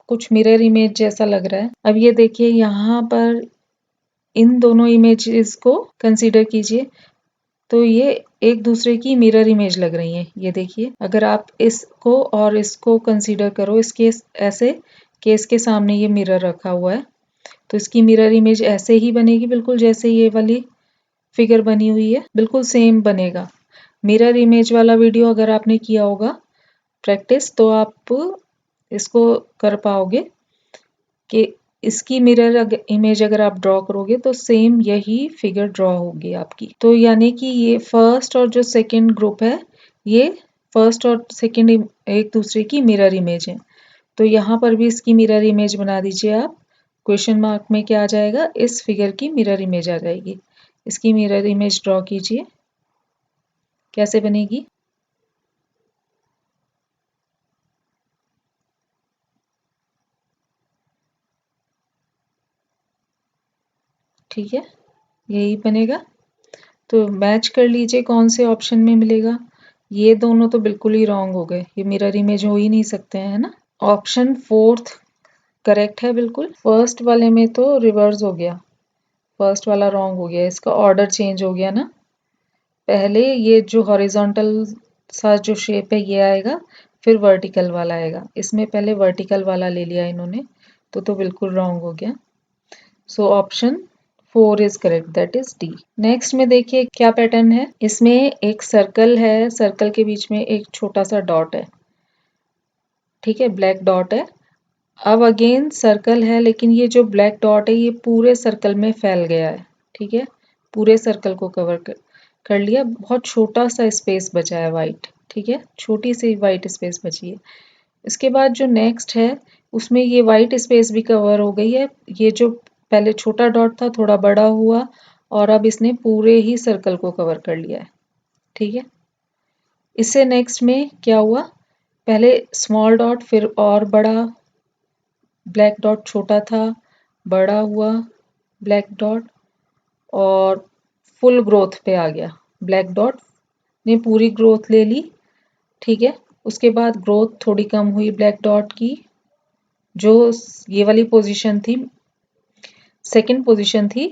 [SPEAKER 1] कुछ मिरर इमेज जैसा लग रहा है। अब ये देखिए यहाँ पर इन दोनों इमेजेस को कंसीडर कीजिए, तो ये एक दूसरे की मिरर इमेज लग रही हैं। ये देखिए, अगर आप इसको और इसको कंसीडर करो, इसके ऐसे केस के सामने ये मिरर रखा हुआ है, तो इसकी मिरर इमेज ऐसे ही बनेगी बिल्कुल जैसे ये वाली फिगर बनी हुई है, बिल्कुल सेम बनेगा। मिरर इमेज वाला वीडियो अगर आपने किया होगा प्रैक्टिस, तो आप इसको कर पाओगे कि इसकी मिरर इमेज अगर आप ड्रॉ करोगे तो सेम यही फिगर ड्रॉ होगी आपकी। तो यानी कि ये फर्स्ट और जो सेकंड ग्रुप है, ये फर्स्ट और सेकंड एक दूसरे की मिरर इमेज है। तो यहाँ पर भी इसकी मिरर इमेज बना दीजिए आप। क्वेश्चन मार्क में क्या आ जाएगा, इस फिगर की मिरर इमेज आ जाएगी। इसकी मिरर इमेज ड्रॉ कीजिए, कैसे बनेगी। ठीक है, यही बनेगा। तो मैच कर लीजिए कौन से ऑप्शन में मिलेगा। ये दोनों तो बिल्कुल ही रॉन्ग हो गए, ये मिरर इमेज हो ही नहीं सकते हैं, है ना। ऑप्शन फोर्थ करेक्ट है बिल्कुल। फर्स्ट वाले में तो रिवर्स हो गया, फर्स्ट वाला रॉन्ग हो गया, इसका ऑर्डर चेंज हो गया ना। पहले ये जो हॉरिजॉन्टल सा जो शेप है ये आएगा, फिर वर्टिकल वाला आएगा। इसमें पहले वर्टिकल वाला ले लिया इन्होंने, तो बिल्कुल रॉन्ग हो गया। So option 4 is correct, that is D. Next में देखिए क्या पैटर्न है। इसमें एक सर्कल है, सर्कल के बीच में एक छोटा सा डॉट है, ठीक है, ब्लैक डॉट है। अब अगेन सर्कल है, लेकिन ये जो ब्लैक डॉट है ये पूरे सर्कल में फैल गया है, ठीक है, पूरे सर्कल को कवर कर लिया। बहुत छोटा सा स्पेस बचा है वाइट, ठीक है, छोटी सी वाइट स्पेस बची है। इसके बाद जो नेक्स्ट है उसमें ये वाइट स्पेस भी कवर हो गई है। ये जो पहले छोटा डॉट था थोड़ा बड़ा हुआ, और अब इसने पूरे ही सर्कल को कवर कर लिया है, ठीक है। इससे नेक्स्ट में क्या हुआ, पहले स्मॉल डॉट, फिर और बड़ा, ब्लैक डॉट छोटा था, बड़ा हुआ ब्लैक डॉट, और फुल ग्रोथ पे आ गया। ब्लैक डॉट ने पूरी ग्रोथ ले ली, ठीक है। उसके बाद ग्रोथ थोड़ी कम हुई ब्लैक डॉट की, जो ये वाली पोजीशन थी, सेकंड पोजीशन थी,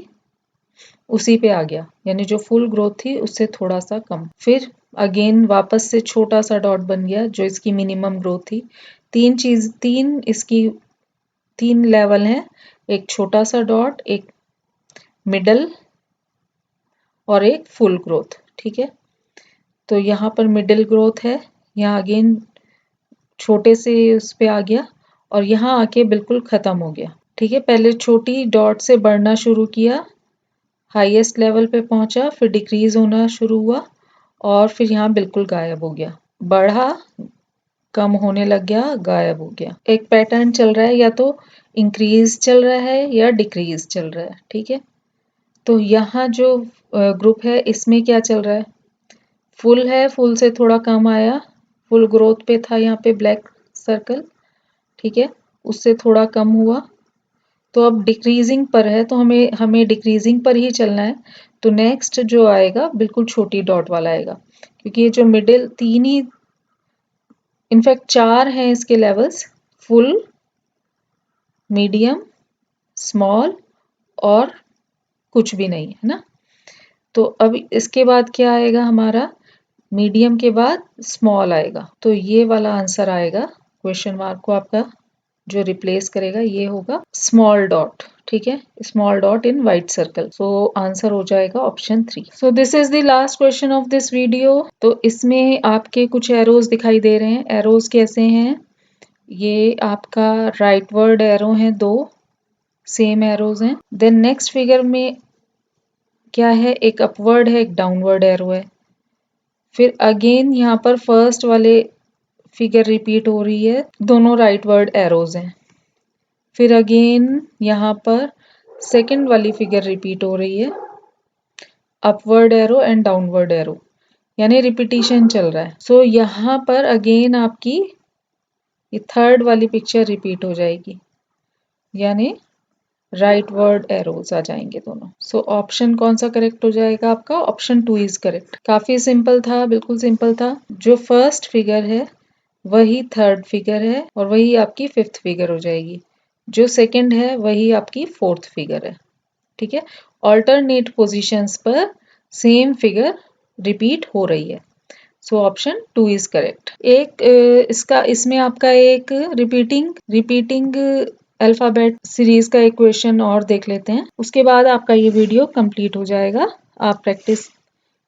[SPEAKER 1] उसी पे आ गया, यानी जो फुल ग्रोथ थी उससे थोड़ा सा कम। फिर अगेन वापस से छोटा सा डॉट बन गया, जो इसकी मिनिमम ग्रोथ थी। तीन इसकी तीन लेवल हैं, एक छोटा सा डॉट, एक मिडल और एक फुल ग्रोथ, ठीक है। तो यहाँ पर मिडिल ग्रोथ है, यहाँ अगेन छोटे से उस पे आ गया, और यहाँ आके बिल्कुल खत्म हो गया, ठीक है। पहले छोटी डॉट से बढ़ना शुरू किया, हाईएस्ट लेवल पे पहुंचा, फिर डिक्रीज होना शुरू हुआ, और फिर यहाँ बिल्कुल गायब हो गया। बढ़ा, कम होने लग गया, गायब हो गया। एक पैटर्न चल रहा है, या तो इंक्रीज चल रहा है या डिक्रीज चल रहा है, ठीक है। तो यहाँ जो ग्रुप है इसमें क्या चल रहा है, फुल है, फुल से थोड़ा कम आया, फुल ग्रोथ पे था यहाँ पे ब्लैक सर्कल, ठीक है, उससे थोड़ा कम हुआ, तो अब डिक्रीजिंग पर है, तो हमें हमें डिक्रीजिंग पर ही चलना है। तो नेक्स्ट जो आएगा बिल्कुल छोटी डॉट वाला आएगा, क्योंकि ये जो मिडिल तीन ही, इनफैक्ट चार हैं इसके लेवल्स, फुल, मीडियम, स्मॉल और कुछ भी नहीं, है ना। तो अब इसके बाद क्या आएगा हमारा, मीडियम के बाद स्मॉल आएगा, तो ये वाला आंसर आएगा। क्वेश्चन मार्क को आपका जो रिप्लेस करेगा ये होगा स्मॉल डॉट, ठीक है, small dot in white circle. So answer हो जाएगा option 3। So this is the last question of this video. तो इसमें आपके कुछ एरोज दिखाई दे रहे हैं। एरोज कैसे हैं, ये आपका राइटवर्ड एरो हैं, दो सेम एरोज हैं। देन नेक्स्ट फिगर में क्या है, एक अपवर्ड है, एक डाउनवर्ड एरो है। फिर अगेन यहाँ पर फर्स्ट वाले फिगर रिपीट हो रही है, दोनों राइटवर्ड एरोज हैं। फिर अगेन यहाँ पर सेकंड वाली फिगर रिपीट हो रही है, upward arrow and downward arrow, यानी रिपीटिशन चल रहा है। सो यहाँ पर अगेन आपकी ये थर्ड वाली पिक्चर रिपीट हो जाएगी, यानी राइटवर्ड एरोज आ जाएंगे दोनों। सो ऑप्शन कौन सा करेक्ट हो जाएगा आपका, ऑप्शन 2 इज करेक्ट। काफी सिंपल था, बिल्कुल सिंपल था। जो फर्स्ट फिगर है वही थर्ड फिगर है, और वही आपकी फिफ्थ फिगर हो जाएगी। जो सेकंड है वही आपकी फोर्थ फिगर है, ठीक है। ऑल्टरनेट पोजीशंस पर सेम फिगर रिपीट हो रही है। So option 2 is correct. एक इसमें आपका एक रिपीटिंग अल्फाबेट सीरीज का एक क्वेश्चन और देख लेते हैं, उसके बाद आपका ये वीडियो कंप्लीट हो जाएगा। आप प्रैक्टिस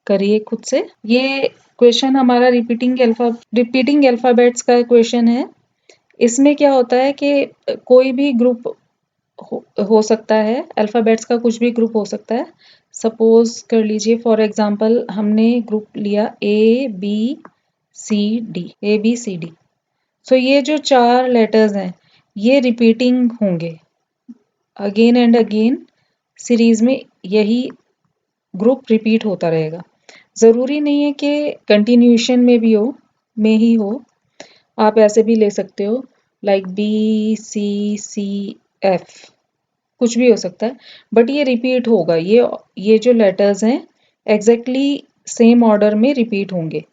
[SPEAKER 1] करिए खुद से। ये क्वेश्चन हमारा रिपीटिंग अल्फाबेट्स का क्वेश्चन है। इसमें क्या होता है कि कोई भी ग्रुप हो सकता है, अल्फ़ाबेट्स का कुछ भी ग्रुप हो सकता है। सपोज़ कर लीजिए फॉर एग्ज़ाम्पल हमने ग्रुप लिया ABCD। सो ये जो 4 लेटर्स हैं, ये रिपीटिंग होंगे। अगेन एंड अगेन सीरीज़ में यही ग्रुप रिपीट होता रहेगा। ज़रूरी नहीं है कि कंटिन्यूएशन में ही हो। आप ऐसे भी ले सकते हो लाइक BCCF, कुछ भी हो सकता है, बट ये रिपीट होगा। ये जो लेटर्स हैं एग्जैक्टली सेम ऑर्डर में रिपीट होंगे।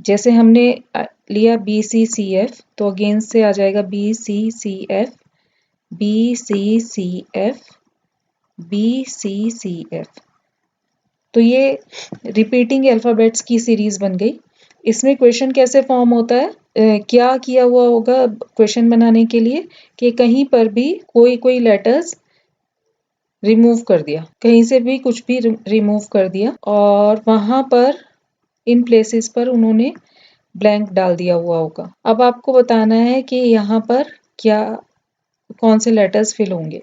[SPEAKER 1] जैसे हमने लिया BCCF, तो अगेन से आ जाएगा BCCF, BCCF, BCCF। तो ये रिपीटिंग अल्फ़ाबेट्स की सीरीज़ बन गई। इसमें क्वेश्चन कैसे फॉर्म होता है, क्या किया हुआ होगा क्वेश्चन बनाने के लिए कि कहीं पर भी कोई लेटर्स रिमूव कर दिया, कहीं से भी कुछ भी रिमूव कर दिया और वहाँ पर इन प्लेसेस पर उन्होंने ब्लैंक डाल दिया हुआ होगा। अब आपको बताना है कि यहाँ पर कौन से लेटर्स फिल होंगे।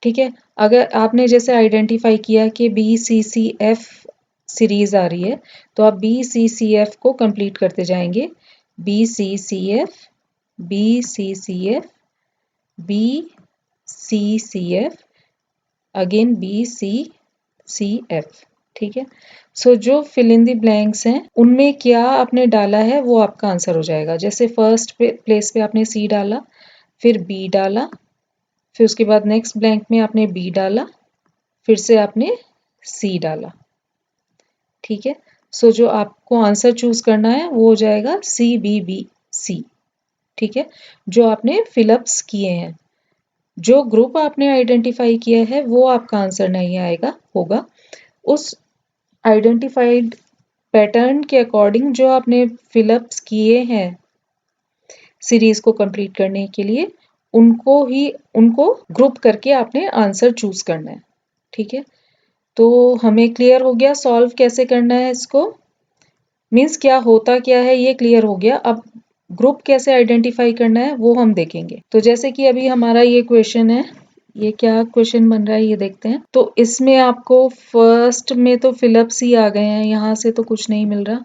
[SPEAKER 1] ठीक है, अगर आपने जैसे आइडेंटिफाई किया कि BCCF सीरीज आ रही है, तो आप BCCF को कंप्लीट करते जाएंगे। BCCF, BCCF, BCCF, again BCCF। ठीक है, सो जो फिल इन द ब्लैंक्स हैं उनमें क्या आपने डाला है वो आपका आंसर हो जाएगा। जैसे फर्स्ट प्लेस पे आपने C डाला, फिर B डाला, फिर उसके बाद नेक्स्ट ब्लैंक में आपने B डाला, फिर से आपने C डाला। ठीक है, सो जो आपको आंसर चूज करना है वो हो जाएगा CBBC। ठीक है, जो आपने फिलअप्स किए हैं, जो ग्रुप आपने आइडेंटिफाई किया है वो आपका आंसर नहीं आएगा होगा। उस आइडेंटिफाइड पैटर्न के अकॉर्डिंग जो आपने फिलअप्स किए हैं सीरीज को कंप्लीट करने के लिए, उनको ग्रुप करके आपने आंसर चूज करना है। ठीक है, तो हमें क्लियर हो गया सॉल्व कैसे करना है इसको, मीन्स क्या होता क्या है ये क्लियर हो गया। अब ग्रुप कैसे आइडेंटिफाई करना है वो हम देखेंगे। तो जैसे कि अभी हमारा ये क्वेश्चन है, ये क्या क्वेश्चन बन रहा है ये देखते हैं। तो इसमें आपको फर्स्ट में तो फिलअप्स ही आ गए हैं, यहाँ से तो कुछ नहीं मिल रहा।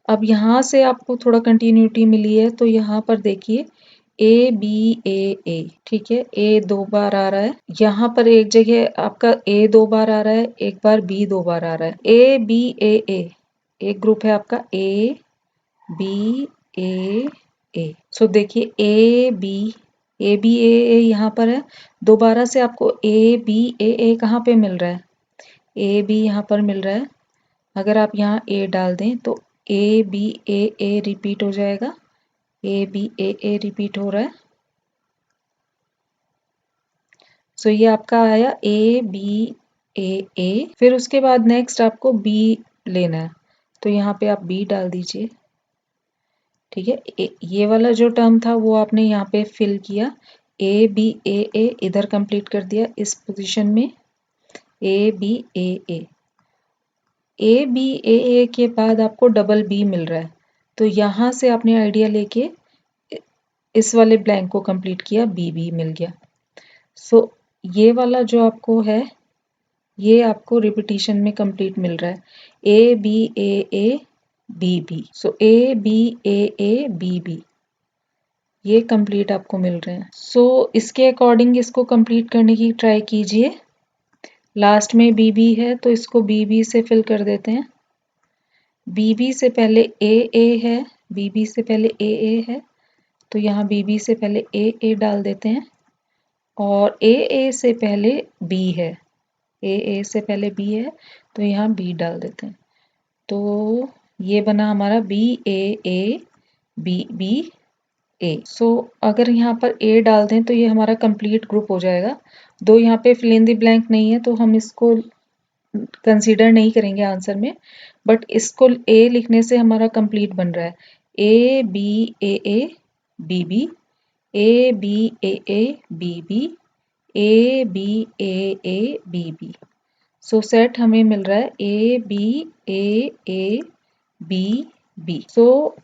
[SPEAKER 1] अब यहाँ से आपको थोड़ा कंटिन्यूटी मिली है, तो यहाँ पर देखिए ABAA। ठीक है, A 2 बार आ रहा है, यहाँ पर एक जगह आपका A 2 बार आ रहा है, एक बार B 2 बार आ रहा है। ABAA एक ग्रुप है आपका ABAA। सो देखिए ABAA यहाँ पर है, दोबारा से आपको ABAA कहाँ पे मिल रहा है, AB यहाँ पर मिल रहा है। अगर आप यहाँ A डाल दें तो ABAA रिपीट हो जाएगा, ABAA रिपीट हो रहा है। सो ये आपका आया ABAA। फिर उसके बाद नेक्स्ट आपको B लेना है, तो यहाँ पे आप B डाल दीजिए। ठीक है, ये वाला जो टर्म था वो आपने यहाँ पे फिल किया, ABAA इधर कंप्लीट कर दिया इस पोजीशन में, ABAA। ABAA के बाद आपको डबल B मिल रहा है, तो यहाँ से आपने आइडिया लेके इस वाले ब्लैंक को कंप्लीट किया, BB मिल गया। सो ये वाला जो आपको है ये आपको रिपीटिशन में कंप्लीट मिल रहा है, ABAA सो ABAA ये कंप्लीट आपको मिल रहे हैं। सो इसके अकॉर्डिंग इसको कंप्लीट करने की ट्राई कीजिए। लास्ट में BB है तो इसको BB से फिल कर देते हैं। BB से पहले AA है, BB से पहले AA है, तो यहाँ BB से पहले AA डाल देते हैं और AA से पहले B है, AA से पहले B है तो यहाँ B डाल देते हैं। तो ये बना हमारा BAABBA। सो अगर यहाँ पर A डाल दें तो ये हमारा कंप्लीट ग्रुप हो जाएगा। दो यहाँ पे फिल इन द ब्लैंक नहीं है तो हम इसको कंसीडर नहीं करेंगे आंसर में, बट इसको A लिखने से हमारा कंप्लीट बन रहा है, ABAABB, ABAABB, ABAABB। सो सेट हमें मिल रहा है ABAABB। सो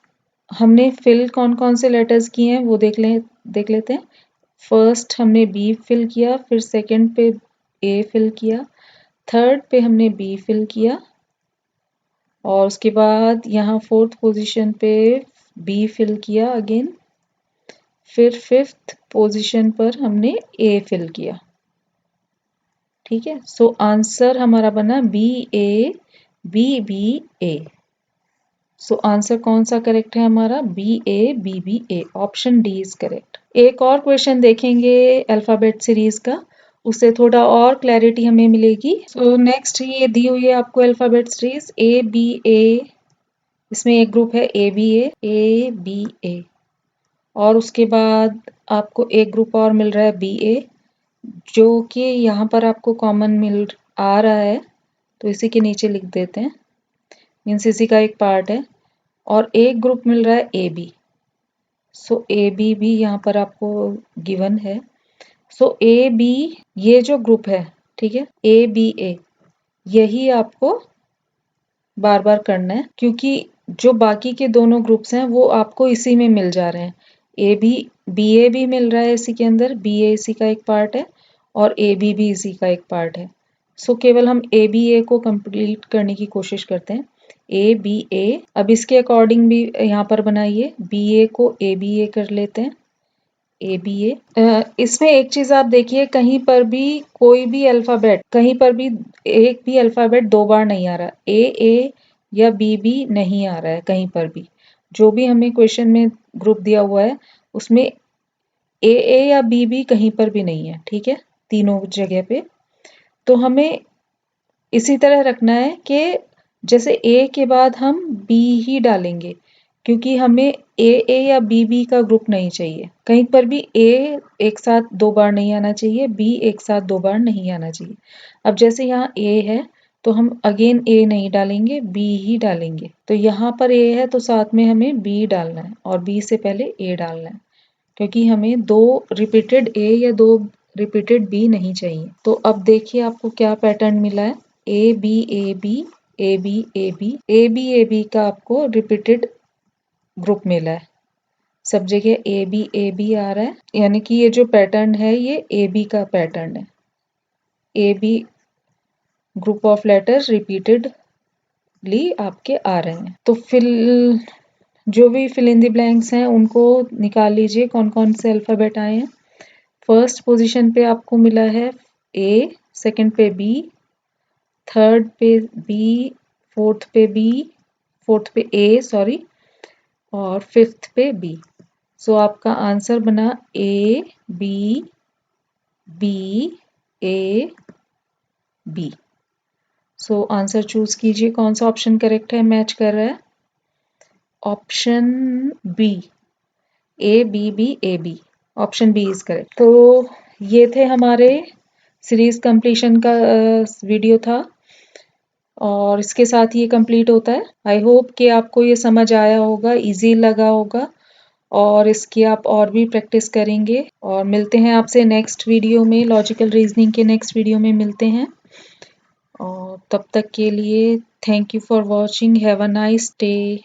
[SPEAKER 1] हमने फिल कौन कौन से लेटर्स किए हैं वो देख लेते हैं। फर्स्ट हमने बी फिल किया, फिर सेकंड पे ए फिल किया, थर्ड पे हमने बी फिल किया और उसके बाद यहाँ फोर्थ पोजीशन पे बी फिल किया अगेन, फिर फिफ्थ पोजीशन पर हमने ए फिल किया। ठीक है, सो आंसर हमारा बना B A B B A. So answer कौन सा करेक्ट है हमारा? B A B B A, option D is correct. एक और क्वेश्चन देखेंगे अल्फाबेट सीरीज का, उससे थोड़ा और क्लैरिटी हमें मिलेगी। सो नेक्स्ट ये दी हुई है आपको अल्फाबेट सीरीज ए बी ए, इसमें एक ग्रुप है ए बी ए और उसके बाद आपको एक ग्रुप और मिल रहा है बी ए, जो कि यहाँ पर आपको कॉमन मिल आ रहा है, तो इसी के नीचे लिख देते हैं, मीन्स इसी का एक पार्ट है। और एक ग्रुप मिल रहा है A B, so A B भी यहाँ पर आपको गिवन है। सो ए बी ये जो ग्रुप है, ठीक है, ए बी ए, यही आपको बार बार करना है, क्योंकि जो बाकी के दोनों ग्रुप्स हैं वो आपको इसी में मिल जा रहे हैं। ए बी बी ए भी मिल रहा है इसी के अंदर, बी ए इसी का एक पार्ट है और ए बी भी इसी का एक पार्ट है। सो केवल हम ए बी ए को कंप्लीट करने की कोशिश करते हैं। ए बी ए, अब इसके अकॉर्डिंग भी यहाँ पर बनाइए, बी ए को ए बी ए कर लेते हैं, ए बी ए। इसमें एक चीज आप देखिए, कहीं पर भी कोई भी अल्फाबेट, कहीं पर भी एक भी अल्फाबेट दो बार नहीं आ रहा, ए या बी नहीं आ रहा है कहीं पर भी। जो भी हमें क्वेश्चन में ग्रुप दिया हुआ है उसमें ए या बी कहीं पर भी नहीं है, ठीक है, तीनों जगह पे। तो हमें इसी तरह रखना है कि जैसे ए के बाद हम बी ही डालेंगे, क्योंकि हमें ए या बी का ग्रुप नहीं चाहिए। कहीं पर भी ए एक साथ दो बार नहीं आना चाहिए, बी एक साथ दो बार नहीं आना चाहिए। अब जैसे यहाँ ए है तो हम अगेन ए नहीं डालेंगे, बी ही डालेंगे। तो यहाँ पर ए है तो साथ में हमें बी डालना है और बी से पहले ए डालना है, क्योंकि हमें दो रिपीटेड ए या दो रिपीटेड बी नहीं चाहिए। तो अब देखिए आपको क्या पैटर्न मिला है, A B A B A B A B A B का आपको रिपीटेड ग्रुप मिला है, सब जगह ए बी आ रहा है, यानी कि ये जो पैटर्न है ये ए बी का पैटर्न है। A B group of letters repeatedly आपके आ रहे हैं। तो जो भी फिल इन द ब्लैंक्स हैं उनको निकाल लीजिए, कौन कौन से अल्फाबेट आए हैं। फर्स्ट पोजीशन पे आपको मिला है ए, सेकंड पे बी, थर्ड पे बी, फोर्थ पे ए सॉरी, और फिफ्थ पे बी। सो आपका आंसर बना A B B A B. So answer choose कीजिए, कौन सा ऑप्शन करेक्ट है, मैच कर रहा है। Option B, A B, option B is correct. तो ये थे हमारे सीरीज कंप्लीशन का वीडियो था और इसके साथ ये कंप्लीट होता है। आई होप कि आपको ये समझ आया होगा, इजी लगा होगा और इसकी आप और भी प्रैक्टिस करेंगे। और मिलते हैं आपसे नेक्स्ट वीडियो में, लॉजिकल रीजनिंग के नेक्स्ट वीडियो में मिलते हैं। और तब तक के लिए thank you for watching, have a nice day.